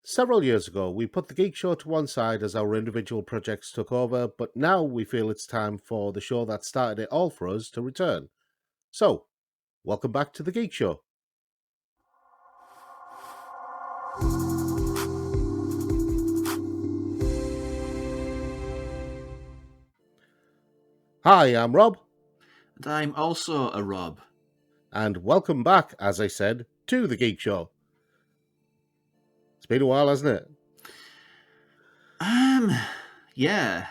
Several years ago, we put the Geek Show to one side as our individual projects took over, but now we feel it's time for the show that started it all for us to return. So, welcome back to the Geek Show. Hi, I'm Rob, And I'm also a Rob. and welcome back, as I said, to the Geek Show. It's been a while, hasn't it? Yeah.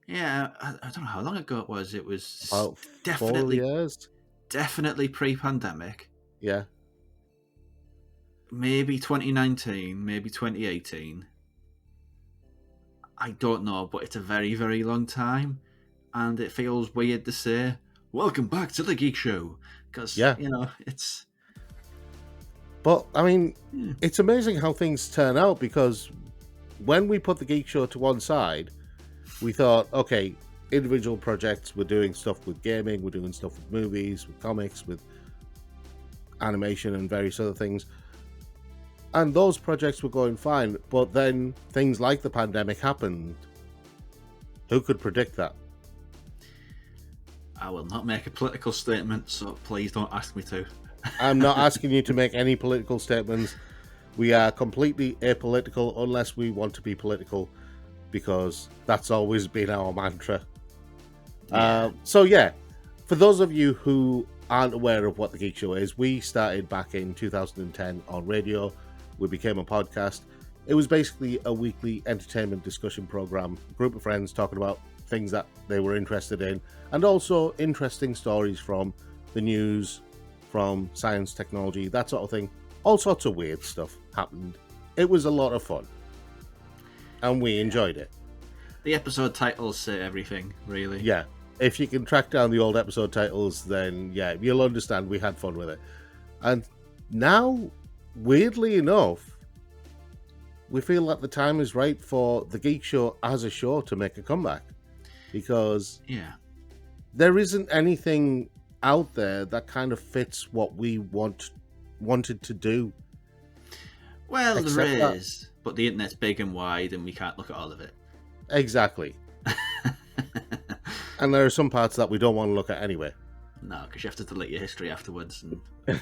I don't know how long ago it was. It was About 4 definitely, years. definitely pre-pandemic. Yeah. Maybe 2019, maybe 2018. I don't know, but it's a very, very long time, and it feels weird to say "Welcome back to the Geek Show" because Yeah. it's. But, I mean, Yeah. it's amazing how things turn out because when we put the Geek Show to one side, we thought, okay, individual projects, we're doing stuff with gaming, we're doing stuff with movies, with comics, with animation and various other things. And those projects were going fine, but then things like the pandemic happened. Who could predict that? I will not make a political statement, so please don't ask me to. I'm not asking you to make any political statements. We are completely apolitical unless we want to be political, because that's always been our mantra. Yeah. For those of you who aren't aware of what the Geek Show is, we started back in 2010 on radio. We became a podcast. It was basically a weekly entertainment discussion program, a group of friends talking about things that they were interested in, and also interesting stories from the news, from science, technology, that sort of thing. All sorts of weird stuff happened. It was a lot of fun, and we enjoyed it. The episode titles say everything, really. Yeah, if you can track down the old episode titles, then yeah, you'll understand we had fun with it. And now, weirdly enough, we feel that the time is right for the Geek Show as a show to make a comeback, because there isn't anything out there that kind of fits what we wanted to do. Well, there is, but the internet's big and wide, and we can't look at all of it. Exactly. And there are some parts that we don't want to look at anyway. No, because you have to delete your history afterwards. And...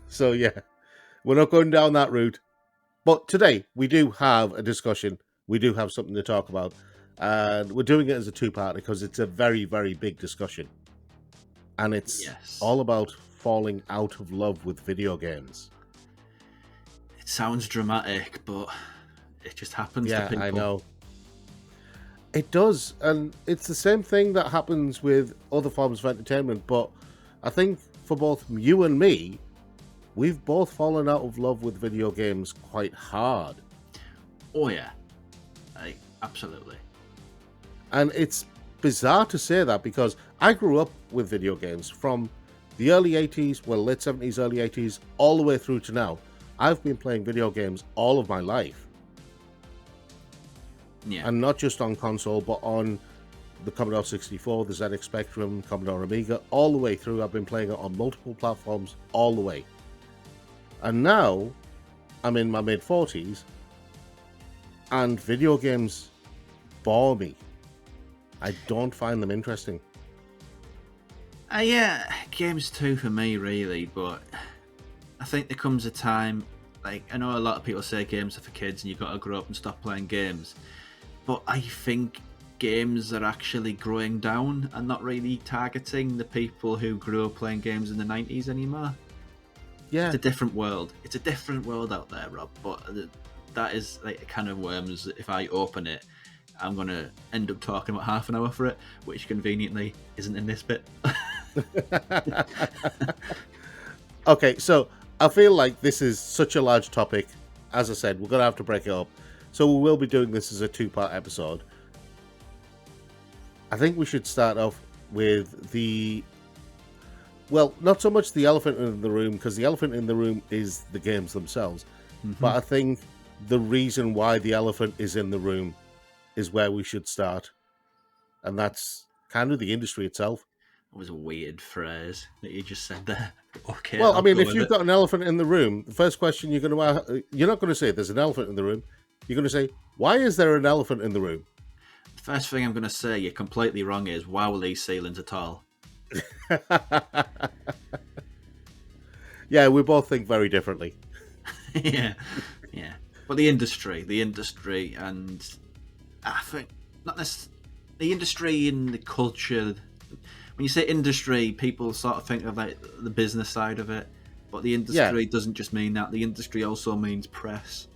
So yeah, we're not going down that route. But today we do have a discussion. We do have something to talk about. And we're doing it as a two-part because it's a very, very big discussion. And it's all about falling out of love with video games. It sounds dramatic, but it just happens to people. Yeah, I know. It does. And it's the same thing that happens with other forms of entertainment. But I think for both you and me, we've both fallen out of love with video games quite hard. Oh, yeah. Absolutely. And it's bizarre to say that because I grew up with video games from the early 80s, well, late 70s, early 80s, all the way through to now. I've been playing video games all of my life. Yeah. And not just on console, but on the Commodore 64, the ZX Spectrum, Commodore Amiga, all the way through. I've been playing it on multiple platforms all the way. And now I'm in my mid-40s, and video games bore me. I don't find them interesting. Yeah, games too for me, really, but I think there comes a time, like, I know a lot of people say games are for kids and you've got to grow up and stop playing games, but I think games are actually growing down and not really targeting the people who grew up playing games in the 90s anymore. Yeah. It's a different world. It's a different world out there, Rob, but that is like a can of worms that if I open it, I'm going to end up talking about half an hour for it, which conveniently isn't in this bit. Okay, so I feel like this is such a large topic. As I said, we're going to have to break it up. So we will be doing this as a two-part episode. I think we should start off with well, not so much the elephant in the room, because the elephant in the room is the games themselves. Mm-hmm. But I think the reason why the elephant is in the room is where we should start. And that's kind of the industry itself. That was a weird phrase that you just said there. Okay, Well, I I'll mean, go if with you've it. got an elephant in the room, the first question you're going to ask, you're not going to say there's an elephant in the room. You're going to say, why is there an elephant in the room? The first thing I'm going to say, you're completely wrong, is wow, these ceilings are tall. Yeah, we both think very differently. Yeah, yeah. But the industry, and I think not necessarily the industry and the culture. When you say industry, people sort of think of like the business side of it, but the Yeah, industry doesn't just mean that. The industry also means press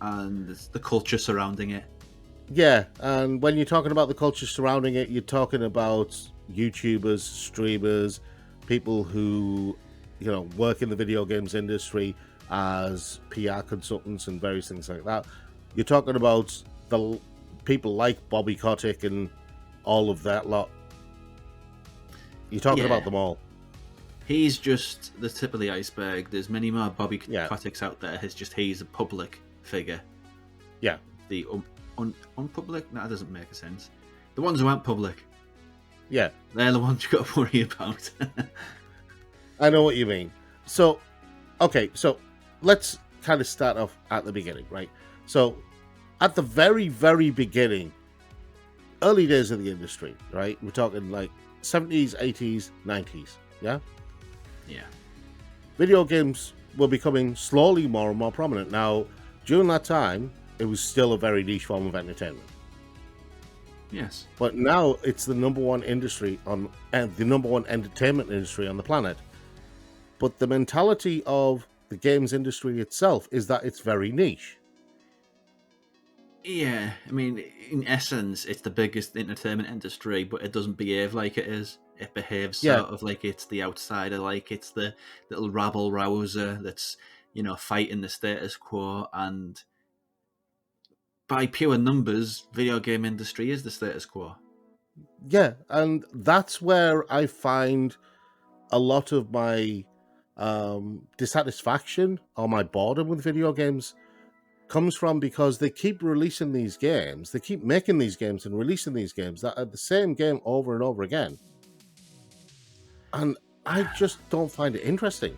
and the culture surrounding it. yeah. And when you're talking about the culture surrounding it, you're talking about YouTubers, streamers, people who, work in the video games industry as PR consultants and various things like that. You're talking about the people like Bobby Kotick and all of that lot. You're talking about Yeah, them all. he's just the tip of the iceberg. There's many more Bobby Yeah, Koticks out there. He's a public figure. yeah, The unpublic? No, that doesn't make a sense. The ones who aren't public, yeah. they're the ones you got to worry about. I know what you mean. So, okay, so let's kind of start off at the beginning, right? So, at the very, very beginning, early days of the industry, right? We're talking like 70s, 80s, 90s, yeah? Yeah. Video games were becoming slowly more and more prominent. Now, during that time, it was still a very niche form of entertainment. Yes. But now it's the number one industry on, and the number one entertainment industry on the planet. But the mentality of the games industry itself is that it's very niche. Yeah, I mean, in essence, it's the biggest entertainment industry, but it doesn't behave like it is. It behaves Yeah, sort of like it's the outsider, like it's the little rabble rouser that's, fighting the status quo. And by pure numbers, video game industry is the status quo. yeah. And that's where I find a lot of my dissatisfaction or my boredom with video games comes from, because they keep releasing these games, they keep making these games and releasing these games that are the same game over and over again. And I just don't find it interesting.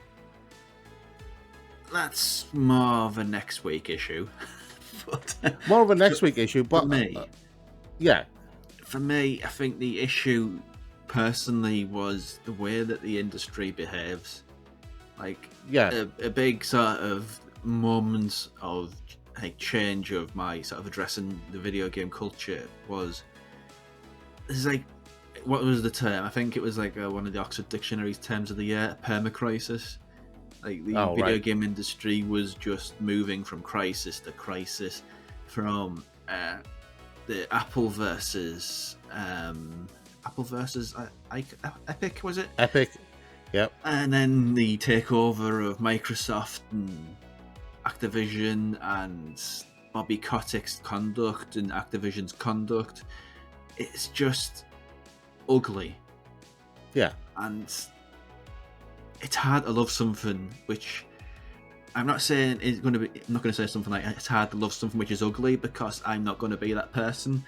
That's more of a next week issue. But More of a next week issue, for but me, yeah, I think the issue personally was the way that the industry behaves. Like yeah, a big sort of moment of like change of my sort of addressing the video game culture was, it's like, what was the term? I think it was like one of the Oxford Dictionary's terms of the year, permacrisis. Like the oh video right, game industry was just moving from crisis to crisis, from the Apple versus Epic, was it? Epic, yep, And then the takeover of Microsoft and Activision, and Bobby Kotick's conduct and Activision's conduct. It's just ugly, yeah. and it's hard to love something which, I'm not saying it's going to be. I'm not going to say something like it's hard to love something which is ugly, because I'm not going to be that person.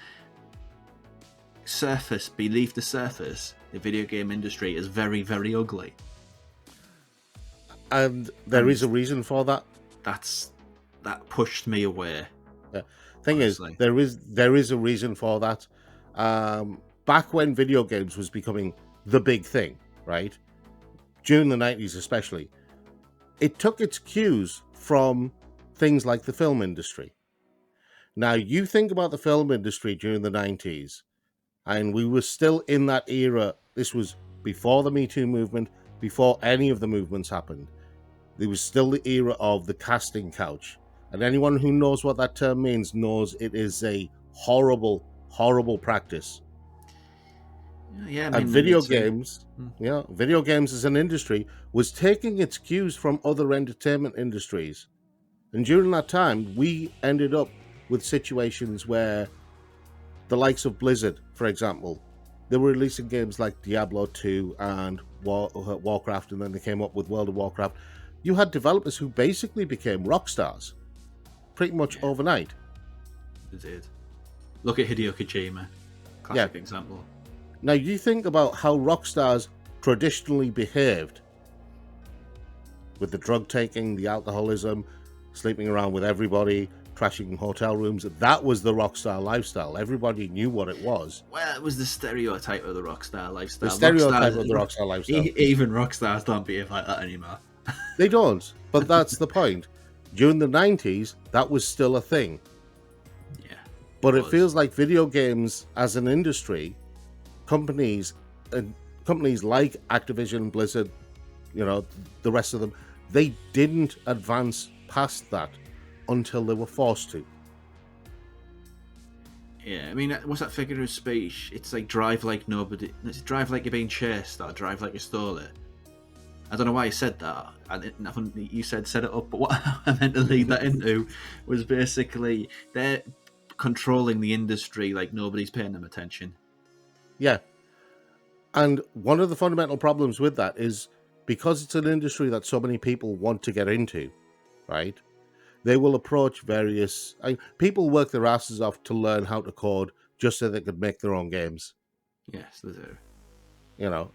Beneath the surface, the video game industry is very, very ugly. And there is a reason for that. That pushed me away. Yeah. Thing Honestly. is, there is a reason for that. Back when video games was becoming the big thing, right? During the 90s especially, it took its cues from things like the film industry. Now, you think about the film industry during the 90s, and we were still in that era. This was before the Me Too movement, before any of the movements happened. There was still the era of the casting couch. And anyone who knows what that term means knows it is a horrible, horrible practice. Yeah, I And mean, video Me Too. games, video games as an industry was taking its cues from other entertainment industries. And during that time, we ended up with situations where the likes of Blizzard, for example, they were releasing games like Diablo 2 and Warcraft, and then they came up with World of Warcraft. You had developers who basically became rock stars pretty much overnight. They did. Look at Hideo Kojima. Classic example. Now, you think about how rock stars traditionally behaved. with the drug taking, the alcoholism, sleeping around with everybody, trashing hotel rooms. That was the rock star lifestyle. Everybody knew what it was. Well, it was the stereotype of the rock star lifestyle. The stereotype of the rock star lifestyle. Even rock stars don't behave like that anymore. They don't, but that's the point. During the 90s, that was still a thing. Yeah. But it feels like video games as an industry, companies like Activision, Blizzard, the rest of them, they didn't advance past that until they were forced to. Yeah, I mean, what's that figure of speech? It's like drive like nobody. It's drive like you're being chased, or drive like you stole it. I don't know why you said that. You said set it up, but what I meant to lead that into was basically they're controlling the industry like nobody's paying them attention. Yeah. And one of the fundamental problems with that is because it's an industry that so many people want to get into, right? They will approach various... people work their asses off to learn how to code just so they could make their own games. Yes, they do.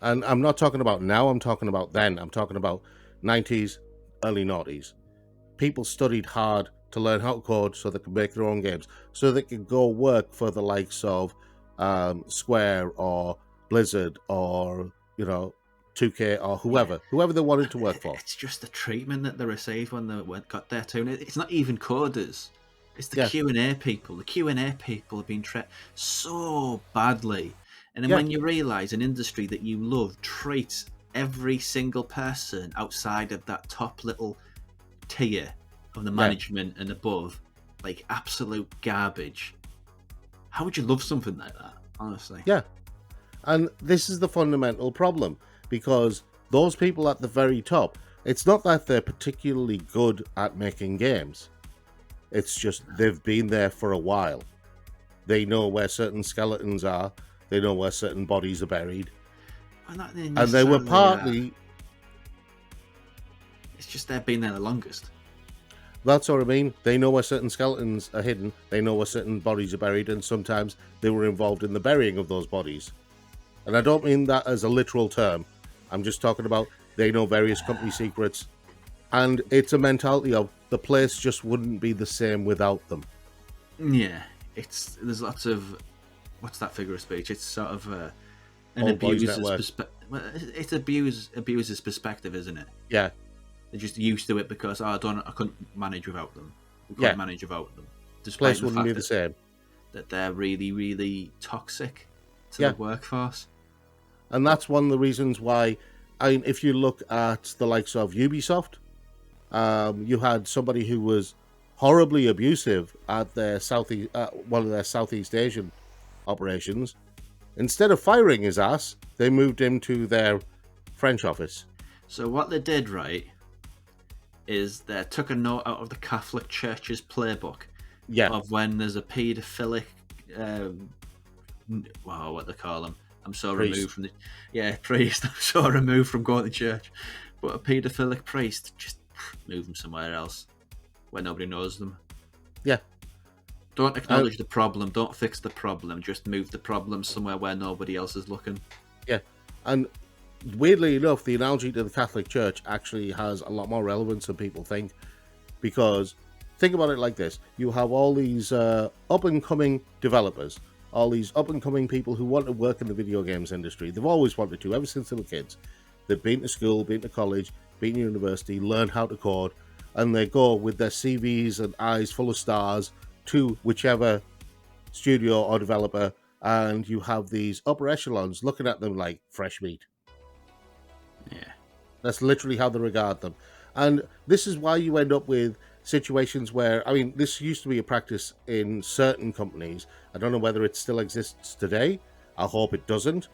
And I'm not talking about now, I'm talking about then. I'm talking about 90s, early 90s. People studied hard to learn how to code so they could make their own games, so they could go work for the likes of Square or Blizzard or, 2K or whoever they wanted to work for. It's just the treatment that they received when they got there too. And it's not even coders. It's the Q&A people. The Q&A people have been treated so badly. And then when you realise an industry that you love treats every single person outside of that top little tier of the management and above like absolute garbage, how would you love something like that, honestly? Yeah. And this is the fundamental problem, because those people at the very top, it's not that they're particularly good at making games. It's just they've been there for a while. They know where certain skeletons are. They know where certain bodies are buried. And they were partly... It's just they've been there the longest. That's what I mean. They know where certain skeletons are hidden. They know where certain bodies are buried. And sometimes they were involved in the burying of those bodies. And I don't mean that as a literal term. I'm just talking about they know various company secrets. And it's a mentality of the place just wouldn't be the same without them. Yeah. There's lots of... What's that figure of speech? It's sort of an abuser's perspective. It's abuser's perspective, isn't it? Yeah. They're just used to it because I couldn't manage without them. We couldn't manage without them. Despite place wouldn't be the same. That they're really, really toxic to the workforce. And that's one of the reasons why, if you look at the likes of Ubisoft, you had somebody who was horribly abusive at their one of their Southeast Asian operations. Instead of firing his ass, they moved him to their French office. So what they did, right, is they took a note out of the Catholic Church's playbook of when there's a paedophilic, what they call them. I'm so priest. Removed from priest. I'm so removed from going to church. But a paedophilic priest, just move them somewhere else where nobody knows them. Yeah. Don't acknowledge the problem. Don't fix the problem. Just move the problem somewhere where nobody else is looking. Yeah. And weirdly enough, the analogy to the Catholic Church actually has a lot more relevance than people think. Because think about it like this. You have all these up-and-coming developers, all these up-and-coming people who want to work in the video games industry. They've always wanted to, ever since they were kids. They've been to school, been to college, been to university, learned how to code, and they go with their CVs and eyes full of stars to whichever studio or developer, and you have these upper echelons looking at them like fresh meat. Yeah. That's literally how they regard them. And this is why you end up with situations where, this used to be a practice in certain companies. I don't know whether it still exists today. I hope it doesn't.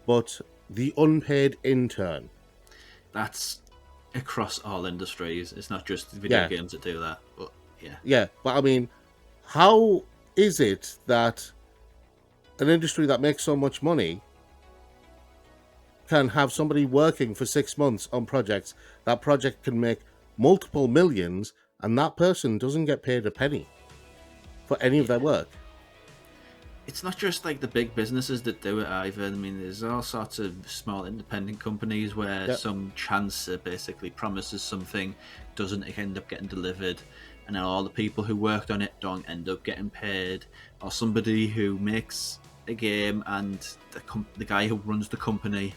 But the unpaid intern. That's across all industries. It's not just video games that do that. But yeah. Yeah, but how is it that an industry that makes so much money can have somebody working for 6 months on projects, that project can make multiple millions, and that person doesn't get paid a penny for any of their work? it's not just like the big businesses that do it either. I mean, there's all sorts of small independent companies where Yep. some chancer basically promises something, doesn't end up getting delivered, and then all the people who worked on it don't end up getting paid, or somebody who makes a game and the guy who runs the company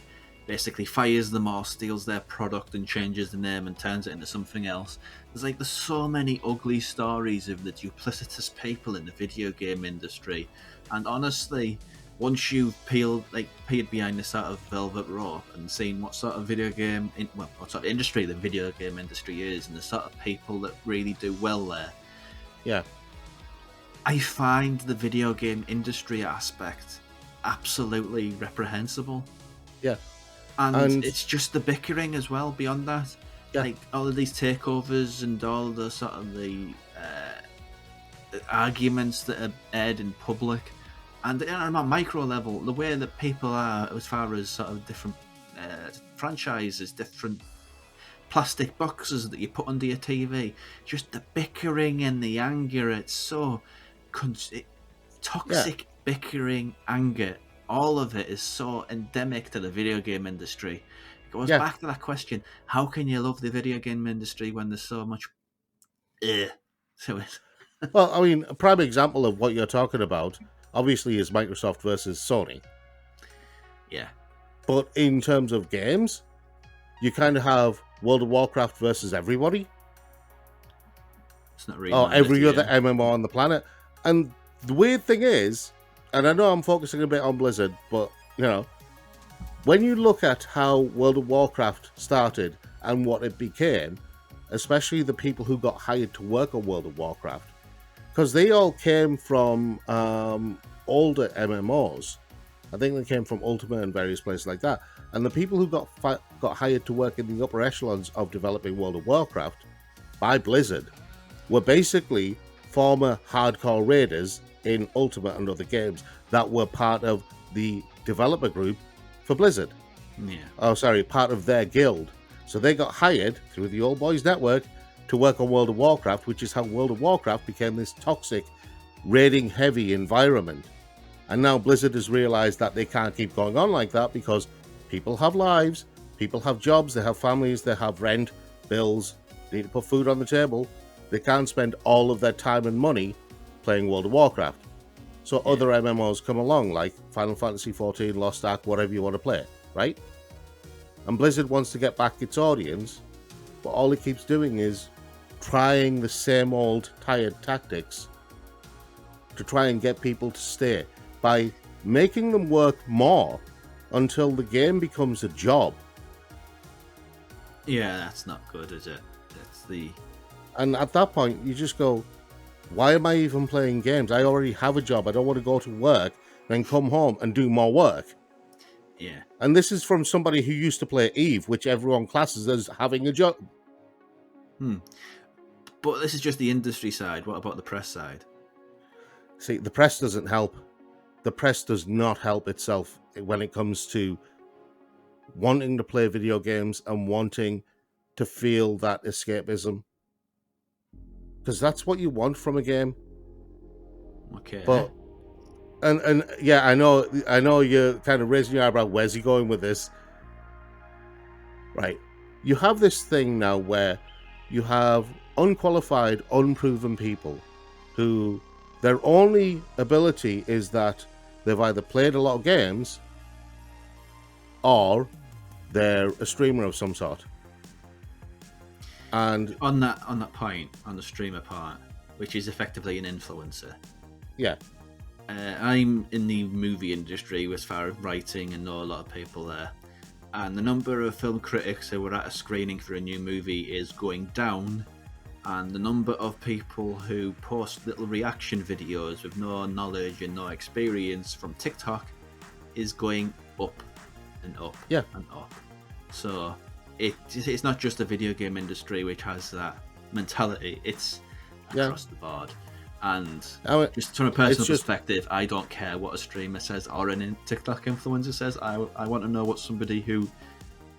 basically fires them or steals their product and changes the name and turns it into something else. There's so many ugly stories of the duplicitous people in the video game industry, and honestly, once you've peeled behind this sort of velvet rope and seen what sort of what sort of industry the video game industry is, and the sort of people that really do well there, Yeah. I find the video game industry aspect absolutely reprehensible. Yeah. And it's just the bickering as well beyond that. Yeah. Like all of these takeovers and all the sort of the arguments that are aired in public. And on a micro level, the way that people are as far as sort of different franchises, different plastic boxes that you put under your TV, just the bickering and the anger, it's so toxic bickering, anger. All of it is so endemic to the video game industry. It goes back to that question: how can you love the video game industry when there's so much to it? Well, I mean, a prime example of what you're talking about, obviously, is Microsoft versus Sony. Yeah. But in terms of games, you kind of have World of Warcraft versus everybody. It's not really. Or every other MMO on the planet. And the weird thing is, and I know I'm focusing a bit on Blizzard, but, you know, when you look at how World of Warcraft started and what it became, especially the people who got hired to work on World of Warcraft, because they all came from older MMOs. I think they came from Ultima and various places like that. And the people who got hired to work in the upper echelons of developing World of Warcraft by Blizzard were basically former hardcore raiders in Ultima and other games that were part of the developer group for Blizzard. Yeah. Oh, sorry, part of their guild. So they got hired through the Old Boys Network to work on World of Warcraft, which is how World of Warcraft became this toxic, raiding-heavy environment. And now Blizzard has realized that they can't keep going on like that because people have lives, people have jobs, they have families, they have rent, bills, they need to put food on the table. They can't spend all of their time and money playing World of Warcraft. So other MMOs come along, like Final Fantasy XIV, Lost Ark, whatever you want to play, right? And Blizzard wants to get back its audience, but all it keeps doing is trying the same old tired tactics to try and get people to stay by making them work more until the game becomes a job. Yeah, that's not good, is it? And at that point, you just go, why am I even playing games? I already have a job. I don't want to go to work, then come home and do more work. Yeah. And this is from somebody who used to play EVE, which everyone classes as having a job. But this is just the industry side. What about the press side? See, the press doesn't help. The press does not help itself when it comes to wanting to play video games and wanting to feel that escapism. Because that's what you want from a game. Okay. But and yeah, I know you're kind of raising your eyebrow. Where's he going with this? Right. You have this thing now where you have unqualified, unproven people who their only ability is that they've either played a lot of games or they're a streamer of some sort. And on that point, on the streamer part, which is effectively an influencer. Yeah. I'm in the movie industry as far as writing and know a lot of people there. And the number of film critics who were at a screening for a new movie is going down. And the number of people who post little reaction videos with no knowledge and no experience from TikTok is going up and up and up. So it's not just the video game industry which has that mentality, it's across the board. And just from a personal perspective, I don't care what a streamer says or an TikTok influencer says. I want to know what somebody who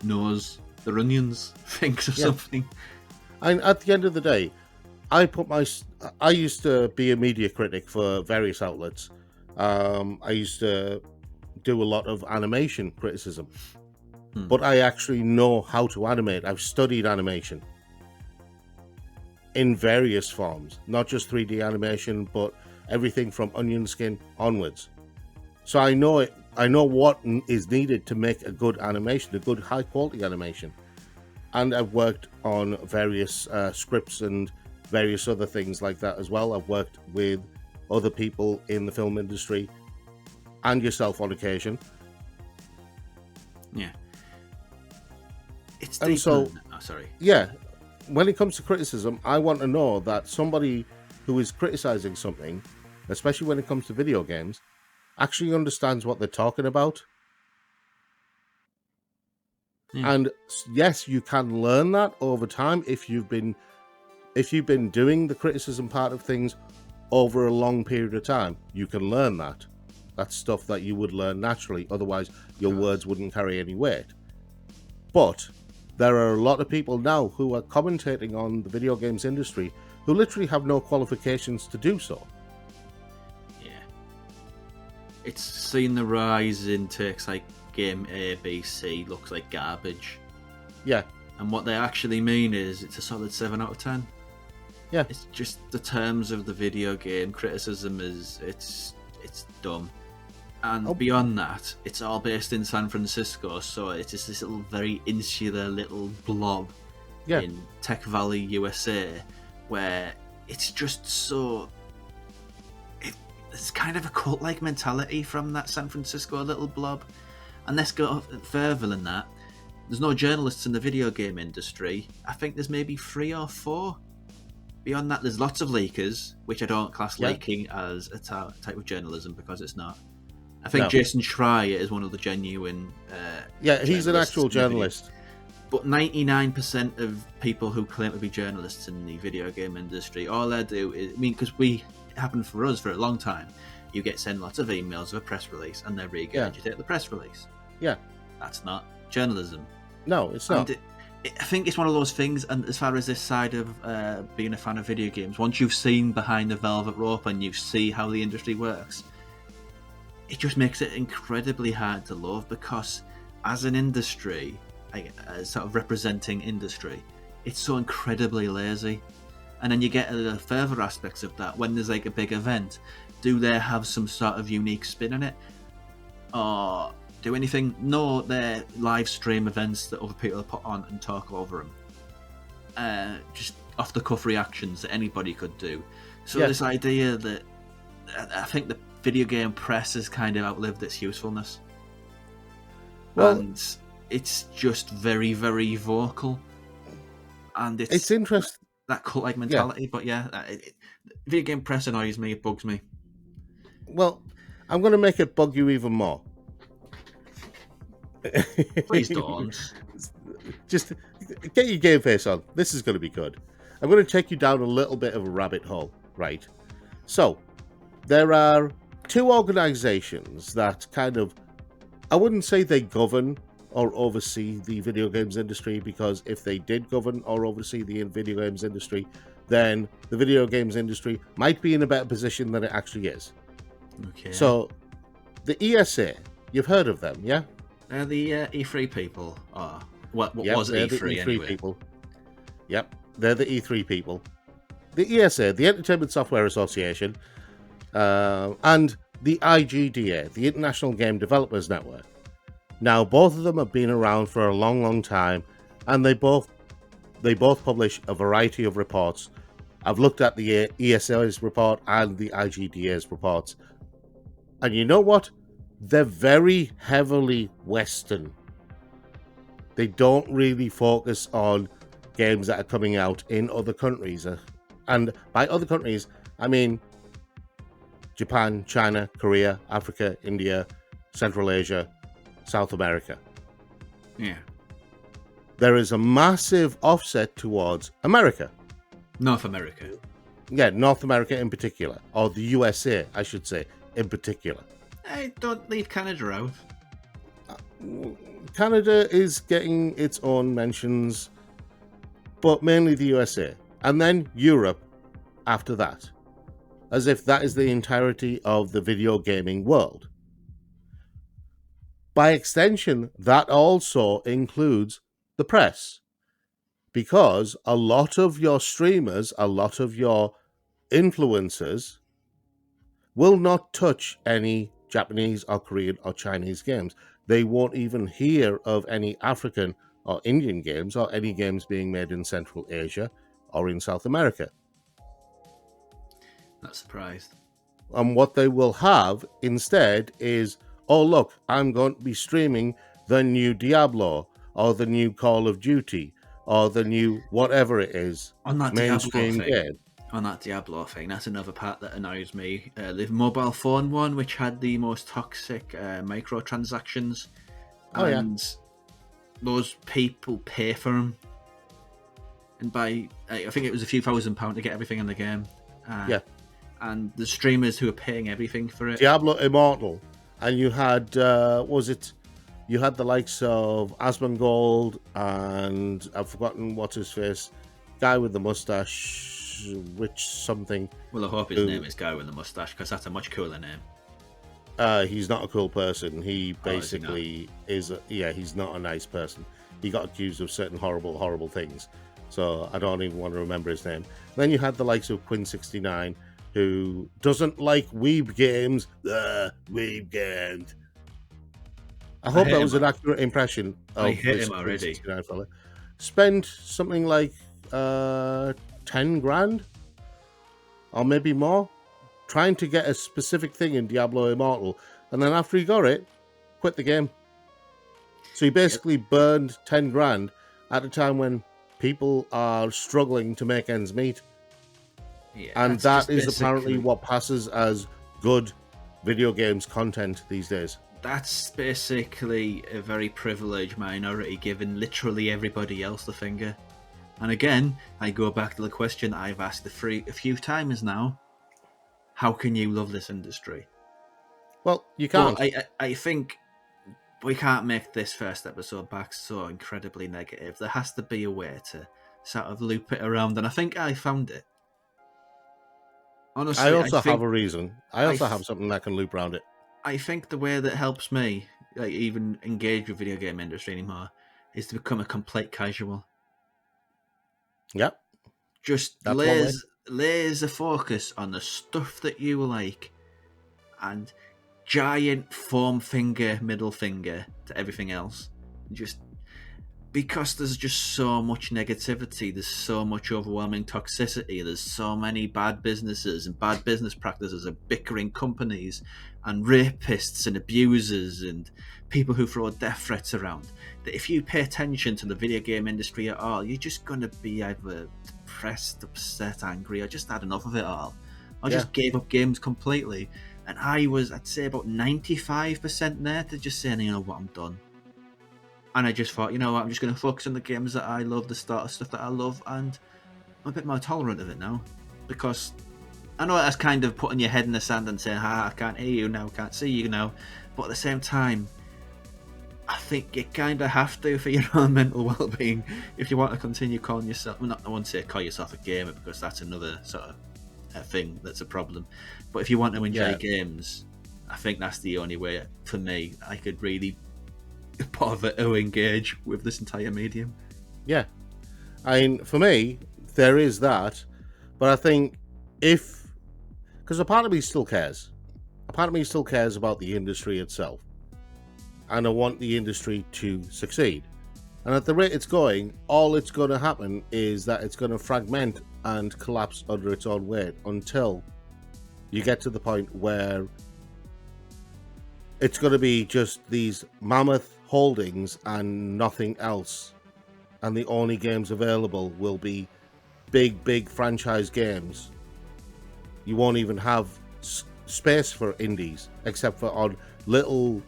knows their onions thinks of something. And at the end of the day, I used to be a media critic for various outlets, I used to do a lot of animation criticism, but I actually know how to animate. I've studied animation in various forms, not just 3D animation, but everything from onion skin onwards. So I know it. I know what is needed to make a good animation, a good high quality animation. And I've worked on various scripts and various other things like that as well. I've worked with other people in the film industry and yourself on occasion. Yeah. It's And deep. so, Oh, sorry. yeah, when it comes to criticism, I want to know that somebody who is criticizing something, especially when it comes to video games, actually understands what they're talking about. Yeah. And yes, you can learn that over time if you've been doing the criticism part of things over a long period of time. You can learn that. That's stuff that you would learn naturally. Otherwise, your words wouldn't carry any weight. But there are a lot of people now who are commentating on the video games industry who literally have no qualifications to do so. Yeah. It's seen the rise in takes like game A, B, C looks like garbage. Yeah. And what they actually mean is it's a solid 7 out of 10. Yeah. It's just the terms of the video game criticism is it's dumb. And beyond that, it's all based in San Francisco, so it's just this little very insular little blob in Tech Valley, USA, where it's just so... It's kind of a cult-like mentality from that San Francisco little blob. And let's go further than that. There's no journalists in the video game industry. I think there's maybe 3 or 4. Beyond that, there's lots of leakers, which I don't class leaking as a type of journalism because it's not. I think Jason Schreier is one of the genuine he's an actual journalist. But 99% of people who claim to be journalists in the video game industry, all they do is... I mean, because it happened for us for a long time. You get sent lots of emails of a press release and they regurgitate the press release. Yeah. That's not journalism. No, it's not. I think it's one of those things, and as far as this side of being a fan of video games, once you've seen behind the velvet rope and you see how the industry works, it just makes it incredibly hard to love, because as an industry, as sort of representing industry, it's so incredibly lazy. And then you get the further aspects of that. When there's like a big event, do they have some sort of unique spin in it? Or do anything? No, they're live stream events that other people put on and talk over them. Just off the cuff reactions that anybody could do. So this idea that I think the video game press has kind of outlived its usefulness. Well, and it's just very, very vocal. And it's interesting. That cult-like mentality, but video game press annoys me, it bugs me. Well, I'm going to make it bug you even more. Please don't. Just get your game face on. This is going to be good. I'm going to take you down a little bit of a rabbit hole, right? So, there are 2 organizations that kind of, I wouldn't say they govern or oversee the video games industry, because if they did govern or oversee the video games industry, then the video games industry might be in a better position than it actually is. Okay. So, the ESA, you've heard of them, yeah? They're the E3 people. What was E3 E3 the E3 anyway? people. Yep, they're the E3 people. The ESA, the Entertainment Software Association, and the IGDA, the International Game Developers Network. Now, both of them have been around for a long, long time, and they both publish a variety of reports. I've looked at the ESA's report and the IGDA's reports, and you know what? They're very heavily Western. They don't really focus on games that are coming out in other countries. And by other countries, I mean Japan, China, Korea, Africa, India, Central Asia, South America. Yeah. There is a massive offset towards America. North America. Yeah, North America in particular. Or the USA, I should say, in particular. Hey, don't leave Canada out. Canada is getting its own mentions, but mainly the USA. And then Europe after that. as if that is the entirety of the video gaming world. By extension, that also includes the press, because a lot of your streamers, a lot of your influencers will not touch any Japanese or Korean or Chinese games. They won't even hear of any African or Indian games or any games being made in Central Asia or in South America. Not surprised. And what they will have instead is, oh, look, I'm going to be streaming the new Diablo or the new Call of Duty or the new whatever it is, On that mainstream game. On that Diablo thing, that's another part that annoys me. The mobile phone one, which had the most toxic microtransactions, and those people pay for them, and I think it was a few £1,000s to get everything in the game. And the streamers who are paying everything for it. Diablo Immortal, and you had you had the likes of Asmongold and I've forgotten what's his face, guy with the mustache. Which something. Well, I hope his name is Guy with the Mustache, because that's a much cooler name. He's not a cool person. He basically is he's not a nice person. He got accused of certain horrible things. So I don't even want to remember his name. Then you had the likes of Quinn69, who doesn't like weeb games. Weeb games. I hope that was an accurate impression of I hit him already. Fella. Spent something like 10 grand or maybe more trying to get a specific thing in Diablo Immortal, and then after he got it, quit the game. So he basically burned 10 grand at a time when people are struggling to make ends meet. And that is apparently what passes as good video games content these days. That's basically a very privileged minority giving literally everybody else the finger. And again, I go back to the question I've asked a few times now. How can you love this industry? Well, you can't. Well, I think we can't make this first episode back so incredibly negative. There has to be a way to sort of loop it around, and I think I found it. Honestly, I also have a reason. I also have something that can loop around it. I think the way that helps me, like, even engage with video game industry anymore, is to become a complete casual. Yep. Just laser focus on the stuff that you like, and giant foam finger, middle finger to everything else. Just because there's just so much negativity, there's so much overwhelming toxicity, there's so many bad businesses and bad business practices and bickering companies and rapists and abusers and people who throw death threats around, that if you pay attention to the video game industry at all, you're just going to be either depressed, upset, angry, or just had enough of it all. I just gave up games completely. And I'd say about 95% there to just saying, you know what, I'm done. And I just thought, you know what, I'm just going to focus on the games that I love, the start of stuff that I love, and I'm a bit more tolerant of it now. Because I know that's kind of putting your head in the sand and saying, I can't hear you now, can't see you now. But at the same time, I think you kind of have to for your own mental well-being if you want to continue calling yourself, well, I won't say call yourself a gamer, because that's another sort of thing that's a problem. But if you want to enjoy games, I think that's the only way, for me, I could really bother to engage with this entire medium. Yeah. I mean, for me, there is that, but I think because a part of me still cares. A part of me still cares about the industry itself. And I want the industry to succeed. And at the rate it's going, all it's going to happen is that it's going to fragment and collapse under its own weight until you get to the point where it's going to be just these mammoth holdings and nothing else. And the only games available will be big franchise games. You won't even have space for indies, except for on little,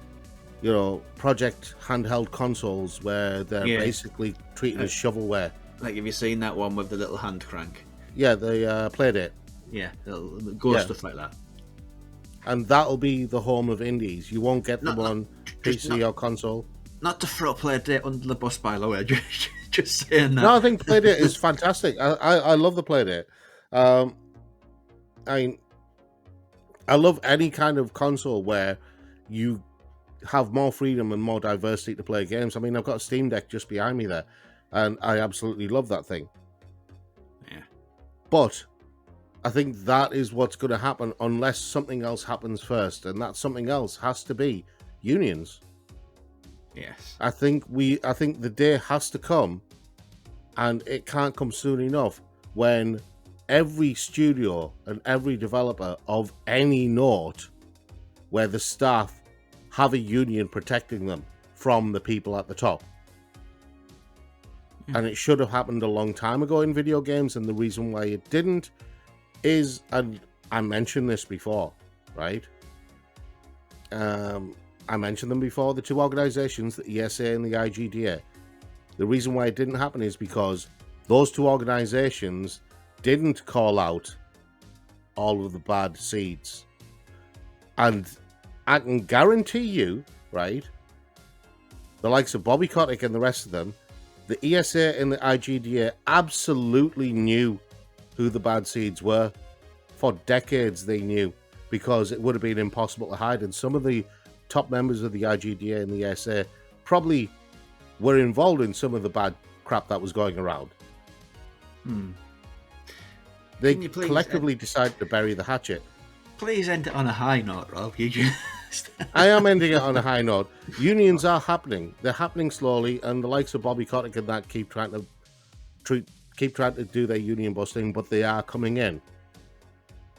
project handheld consoles where they're basically treated as shovelware. Like, have you seen that one with the little hand crank? Yeah, the Playdate. Yeah, stuff like that. And that'll be the home of indies. You won't get them on PC or console. Not to throw Playdate under the bus, by the way. Just saying that. No, I think Playdate is fantastic. I love the Playdate. I love any kind of console where you have more freedom and more diversity to play games. I mean, I've got a Steam Deck just behind me there, and I absolutely love that thing. Yeah. But I think that is what's going to happen unless something else happens first, and that something else has to be unions. Yes. I think the day has to come, and it can't come soon enough, when every studio and every developer of any note, where the staff have a union protecting them from the people at the top. And it should have happened a long time ago in video games, and the reason why it didn't is, and I mentioned this before, right? I mentioned them before, the two organizations, the ESA and the IGDA. The reason why it didn't happen is because those two organizations didn't call out all of the bad seeds. And I can guarantee you, right, the likes of Bobby Kotick and the rest of them, the ESA and the IGDA absolutely knew who the bad seeds were. For decades they knew, because it would have been impossible to hide. And some of the top members of the IGDA and the ESA probably were involved in some of the bad crap that was going around. They collectively decided to bury the hatchet. Please end it on a high note, Rob. You just... I am ending it on a high note. Unions are happening. They're happening slowly, and the likes of Bobby Kotick and that keep trying to do their union busting, but they are coming in.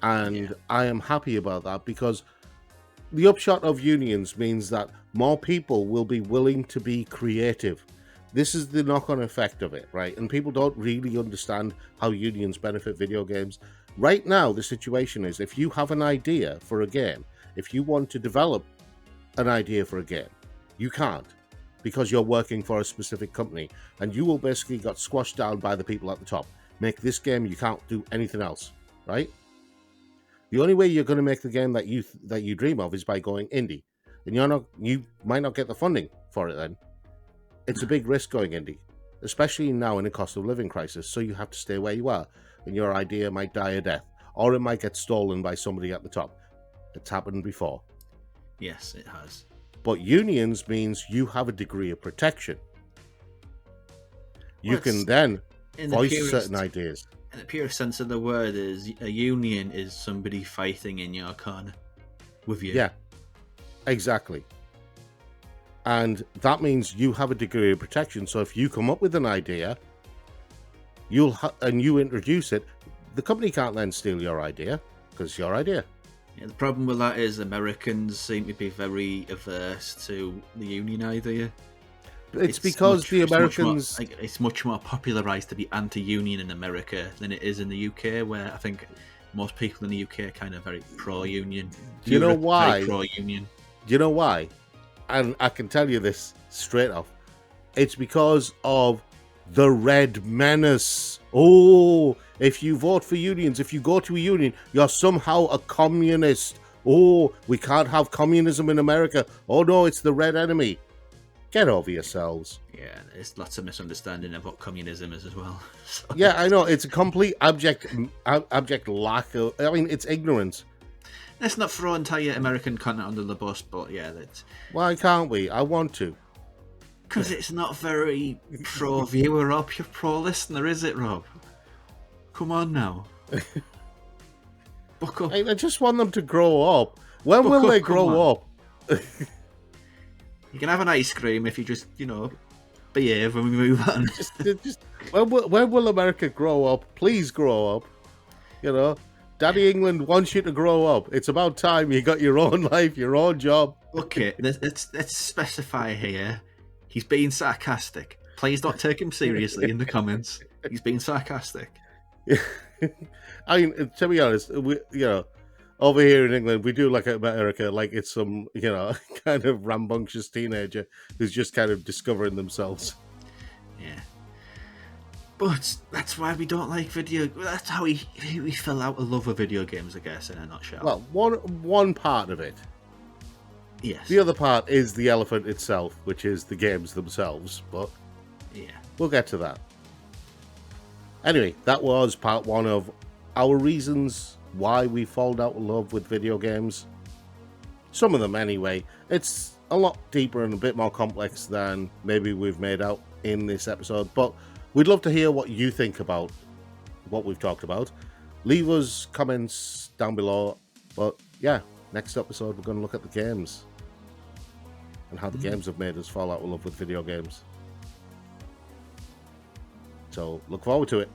And I am happy about that, because the upshot of unions means that more people will be willing to be creative. This is the knock-on effect of it, right? And people don't really understand how unions benefit video games. Right now, the situation is, if you have an idea for a game, if you want to develop an idea for a game, you can't, because you're working for a specific company, and you will basically get squashed down by the people at the top. Make this game, you can't do anything else, right? The only way you're going to make the game that you dream of is by going indie, and you might not get the funding for it then. It's a big risk going indie, especially now in a cost of living crisis, so you have to stay where you are, and your idea might die a death, or it might get stolen by somebody at the top. It's happened before. Yes, it has. But unions means you have a degree of protection. You can then voice certain ideas. In the purest sense of the word, is a union is somebody fighting in your corner with you. Yeah, exactly. And that means you have a degree of protection. So if you come up with an idea, and you introduce it, the company can't then steal your idea, because it's your idea. Yeah, the problem with that is Americans seem to be very averse to the union idea. It's because the Americans... It's much more popularised to be anti-union in America than it is in the UK, where I think most people in the UK are kind of very pro-union. Do you know why? Pro-union. Do you know why? And I can tell you this straight off. It's because of the Red Menace. Oh, if you vote for unions, if you go to a union, you're somehow a communist. Oh, we can't have communism in America. Oh no, it's the Red Enemy. Get over yourselves. Yeah, there's lots of misunderstanding of what communism is as well. So. Yeah, I know. It's a complete abject lack of... I mean, it's ignorance. Let's not throw entire American content under the bus, but yeah, that's... Why can't we? I want to. Because it's not very pro-viewer, Rob. You're pro-listener, is it, Rob? Come on now. Buck up. I just want them to grow up. When will they grow up? You can have an ice cream if you just, behave when we move on. When will America grow up? Please grow up. Daddy England wants you to grow up. It's about time you got your own life, your own job. Okay, let's specify here. He's being sarcastic. Please don't take him seriously in the comments. He's being sarcastic. I mean, to be honest, over here in England, we do like America like it's some, kind of rambunctious teenager who's just kind of discovering themselves. Yeah. But that's why we don't like video. That's how we fill out a love of video games, I guess, in a nutshell. Well, one part of it. Yes. The other part is the elephant itself, which is the games themselves. But yeah, we'll get to that. Anyway, that was part one of our reasons why we fall out of love with video games. Some of them, anyway. It's a lot deeper and a bit more complex than maybe we've made out in this episode, but we'd love to hear what you think about what we've talked about. Leave us comments down below. But yeah, next episode we're going to look at the games and how the games have made us fall out of love with video games. So look forward to it.